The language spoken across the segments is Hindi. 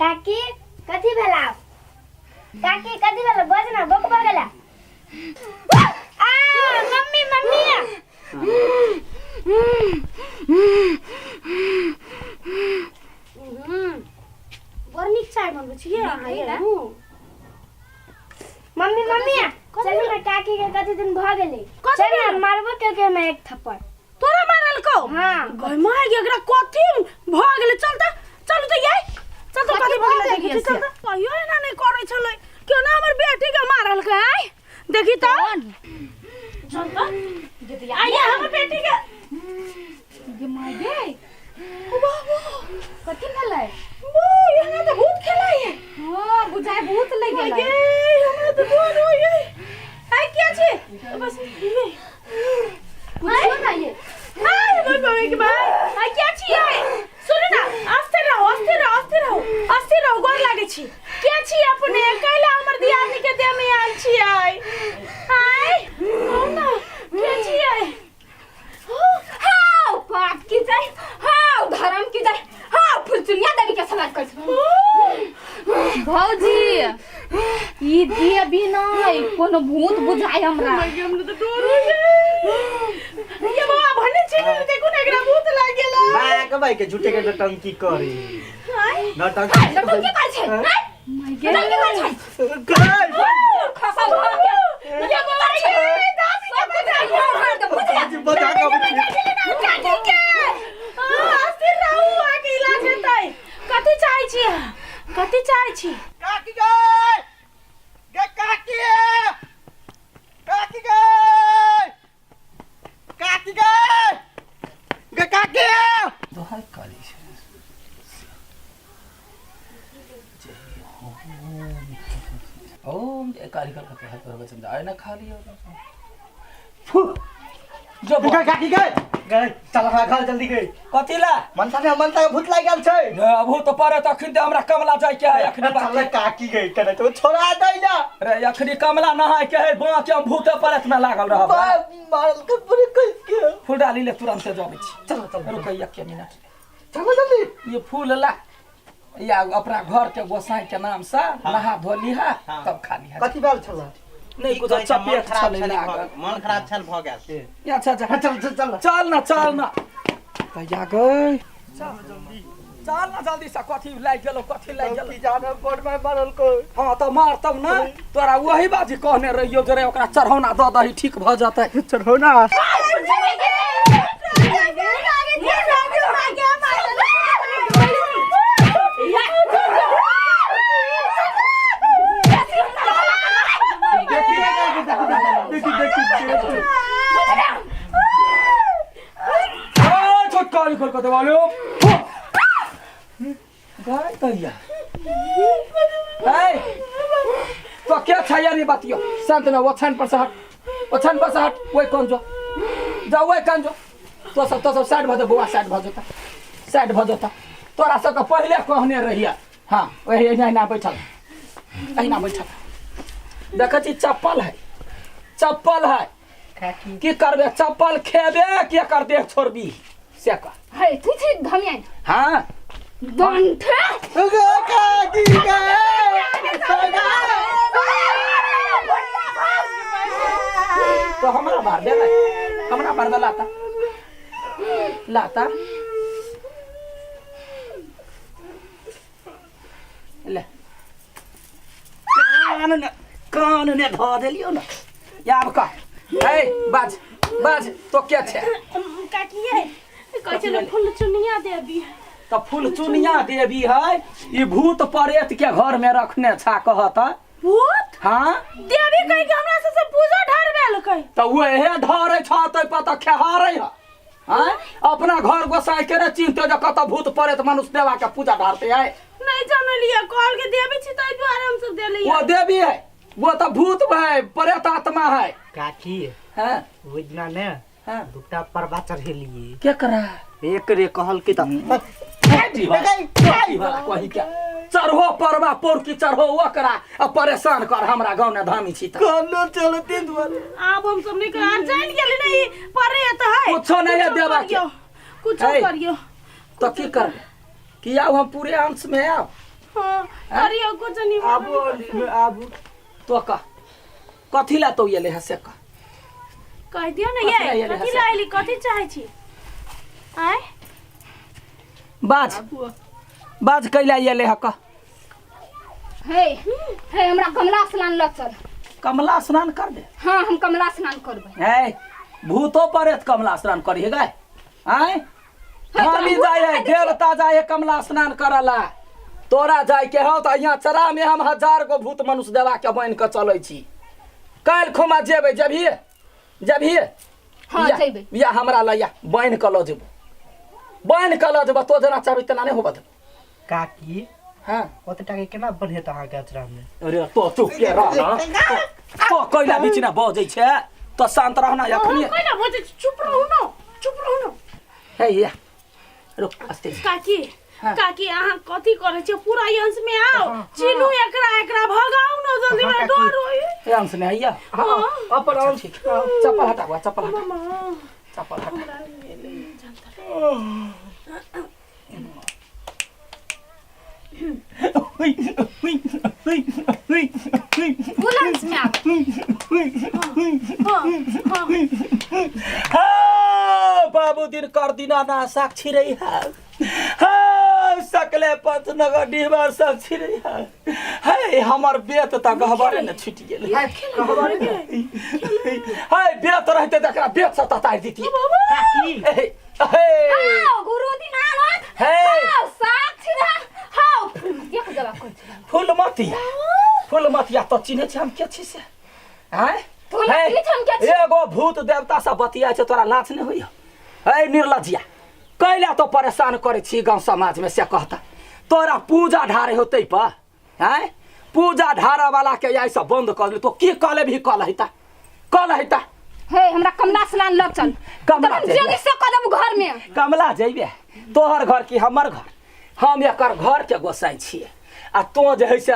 काकी कथी भेला काकी कथी भेला बजना बक बगला आ मम्मी मम्मी वर्निक चाय बनबे छियै अहाँ मम्मी मम्मी चल ना काकी के कथी दिन भ गेलै चल ना मारबो के मैं एक थप्पड़ तोरा मारल को हां गय मार एकरा कथी भ गेलै चल त ये चल त कथी भ गेलै देखि चल त कहियो ना नहीं करै छलै क्यों ना हमर बेटी के मारल के देखि त चल त जति आइए हमर बेटी के ये मार गे ओ बाबू कथी भेलै ओ यहाँ त भूत खेलाय हां बुझाय भूत लग गेलै हमरा त डर होय आई क्या छी बस ये पूछो ना ये हाय भाई के भाई आई क्या छी ये सुन ना आस्ते रहो गोर लागे छी क्या छी अपने कैला हमर दियादनी के देह में आल छी आई हाय हो ना क्या छी आई हां पाप की जाय हां धर्म की जाय हां फुलचुनिया देवी के सलाह कर भौजी ई देवी नहीं कोनो भूत बुझाय हमरा हमरा त डर होय ये बाबा भने छी देखो ना एकरा भूत लाग गेला बाक भाई के झूठे के टंकी करी हाय नटंकी की कर छै माय गे की कर छै खसा ये बाबा ये दादी के बता के आस्ते रहू आके इलाज हेतै कथि चाहै छी काकी गए गे काकी दोहाई काली ओम जय काली का कहते हैं पर वचन आए ना खा लियो जो काकी गए चल हमरा घर जल्दी गए कथिला मनसा के भूत लाग गेल छै अभू तो परे तखन ते हमरा कमला जाय के है अखनी चल काकी गए करे तो छोड़ा दे ना रे अखनी कमला नहाय के है बा के हम भूत परत में लागल रहब मारल के पूरे कइस के फूल डाली ले तुरंत से जाबै छी चल रुक एक मिनट चलो जल्दी ये फूल ला या अपना घर के गोसाई के नाम से नहा धो लिहा तब खा लिहा कथी बाल छला नहीं कुछ चपेट चले लागल मन खराब छल भ गेल अच्छा चल ना त या गई चल ना जल्दी से कथी लाग गेलो की जानो कोट में मारल को हां त मार तब ना तोरा वही बाजी कहने रहियो जरे ओकरा चढ़ौना द दही ठीक भ जातै चढ़ौना छोटकारी खोल के वाले गाय तैया तो क्या छाया नहीं बातियो शांत ना ओछन पर से हट ओए कौन जो जा ओए कौन जो तो सब साइड भ बुआ साइड भ जोता तोरा सब के पहले कहने रहिया हां ओए एना बैठल देखा छी चप्पल है की करबे चप्पल खेबे के कर दे छोड़बी से कर है तू छी धमिया हां दंठे काकी गए तो हमरा मार दे लाता ले कान ने ध देलियो ना याब का ए बाज तो क्या छे काकी ये कहै छै फूल चुनिया देबी तो फूल चुनिया देवी है ये भूत प्रेत के घर में रखने छा कहत भूत हां देवी कहि के हमरा से पूजा ढार भेल कहि तो वहे धरे छ त पता खेहारे है हां अपना घर गोसाई के रे चिंते जे कत भूत प्रेत मनुष्य देवा के पूजा ढारते है नहीं जानलिए कॉल के देवी छी तै द्वारे हम सब देलिए वो देवी है वो तो भूत है प्रेत आत्मा है काकी हां ओजना ने हां दुटा परवा चढ़ेलिए क्या करा एक रे कहल की त कही क्या चढ़ो परवा पोर की चढ़ो ओकरा आ परेशान कर हमरा गांव ने धामी छी त कानो चलते द्वारे अब हम सब नहीं कर जान गेली नहीं परे त है कुछ नहीं है देवा के कुछ करियो तो की कर कि आओ हम पूरे अंश में आओ हां करियो कुछ नहीं आबू तो का कथी ला तो ये ले हसे का कह दियो ना कथी ये ला कथी हसे? लाइली कथी चाहे छी आय बाज कैला ये ले हका हे हे हमरा कमला स्नान लग चल। कमला स्नान कर दे। हाँ हम कमला स्नान करबै। है भूतो परेत कमला स्नान करिए गाय आय हामी जाए देवता जाए कमला स्नान करला तोरा जाय के हो त यहाँ चरा में हम 1000 गो भूत मनुष्य देवा के बन के चलै छी काल खुमा जेबै जभी हाँ जेबै या हमरा लया बन के ल जेबो तो जना चाहबी तना नहीं होबत काकी हां ओते टाके केना बढ़े त अहाँ के अचरा में अरे तो चुप के रह ना तो कैला बीच ना बजै छै तो शांत रहना अखनी कोइला बोझे चुप रहो न हे या रुक अस्ते काकी हाँ। काकी अहाँ कथी करे छी पूरा अंश में आओ चिनू एकरा भगाऊ न जल्दी में डर होई हे अंश ने हैया हां अपन अंश चप्पल हटावा चप्पल हटा मामा चप्पल हटा बुलंस में आ बाबू दिन कर दिना ना साक्षी रही है हाँ सकले पंच नगर डिहबार साक्षी रही है हमर बेत त गहबरे न छुट गेल हाय बेत रहते तकरा बेत से ततार दीती काकी आओ गुरु दीनानाथ हे आओ साक्षी रह हाउ देख जरा कर फूलमतिया तो चिन्हे छ हम के छी से हैं फूलमती हम के छी एगो भूत देवता सब बतिया छ तोरा लाज नहीं होइया है निर्लजिया कैला तो परेशान करे छी गांव समाज में से कहता तोरा पूजा ढारे होते पर हैं पूजा ढारा वाला के ऐसा बंद कर ले तो की कले भी कल हैता हे हमरा कमला स्नान लग चल कमला तब जल्दी से कदम घर में कमला जइबे तोहर घर की हमर घर हम एकर घर के गोसाई छिए आ तो जे है से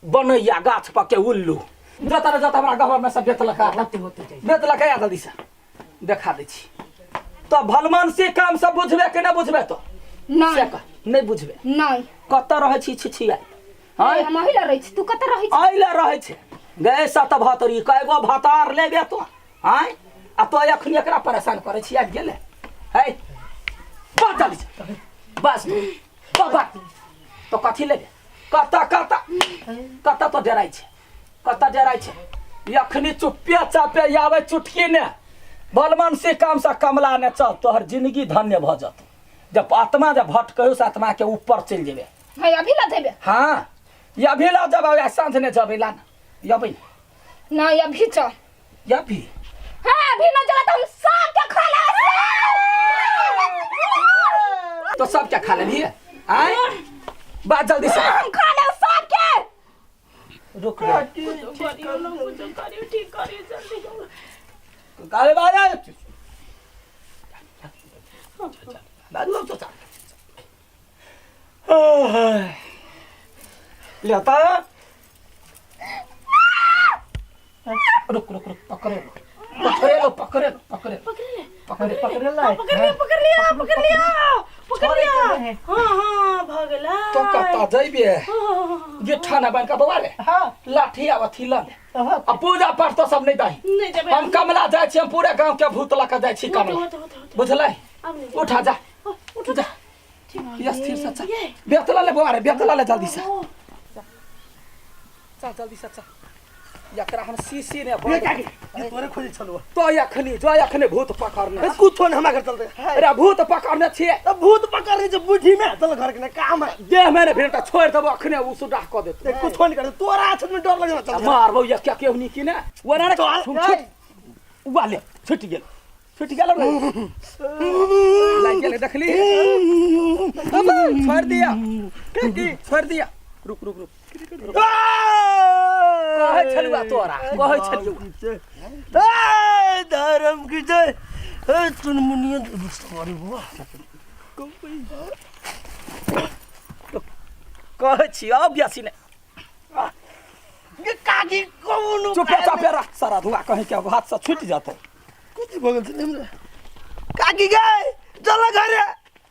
बनैया गाछ पर के उल्लू जता हमरा घर में सब बेत लखा बेत लखा जल्दी से देखा दै छी तो भलमान से काम सब बुझबे के ना बुझबे तो नहीं बुझबे नहीं कत रहे छी छिछिया हां हम महिला रही छी तू कत रही छी आइले रहे छे गए सत भतरी कएगो भतार लेबे तो आय आ तो अखनी एकरा परेशान करे छी आबि गेले है बदल बस बाबा तो कथी लेबे कता तो डराई छे अखनी चुप्पे चापे आवे चुटकी ने बलमान से काम से कमला ने चल तोहर जिंदगी धन्य भ जत जब आत्मा जब भटकयो से आत्मा के ऊपर चल जेबे है अभी ला देबे हां या भी ला जब या सांझ ने जब ला या भाई नहीं अभी चल या भी हां अभी न चला तो हम सब के खा ले तो सब क्या खा लेबी आय बात जल्दी से हम खा ले सब के रुक करियो न कुछ करियो ठीक करियो जल्दी गाले बाजा बाजू तो लेता रुक पकड़े हां भगला तो कता जइबे ये ठाना बन का बवाले हां लाठी आवथी ल अब पूजा पाठ तो सब नहीं दाही नहीं जबे हम कमला जाय छी हम पूरे गांव के भूत लका जाय छी कमला बुझलै उठा जा उठ जा यस स्थिर से चल बेतला ले बवारे बेतला ले जल्दी से चल जल्दी से चल एकरा हम सीसी ने ये तोरे खोजे चलवा तो अखनी भूत पकड़ने कुछ न हमरा घर चलते अरे भूत पकड़ने छिए तो भूत पकड़ने जो बुद्धि में चल घर के काम है देह मैंने भेंटा छोड़ देबो अखने उ सुडा क देत कुछ नहीं कर तोरा हाथ में डर लगे चल मारबो या क्या केहू नी की ने वना रे वाले छुट गेल रे लाग गेल देखली छोड़ दिया रुक कहे छलुआ तोरा कहे छलुआ धर्म की जय तुन मुनिया सॉरी बुआ कहे छी अब यासी ने ये काकी कौन चुपे चापे रख सारा धुआ कहे के हाथ से छूट जातो कुछ भगत से हमरा काकी गए चल घरे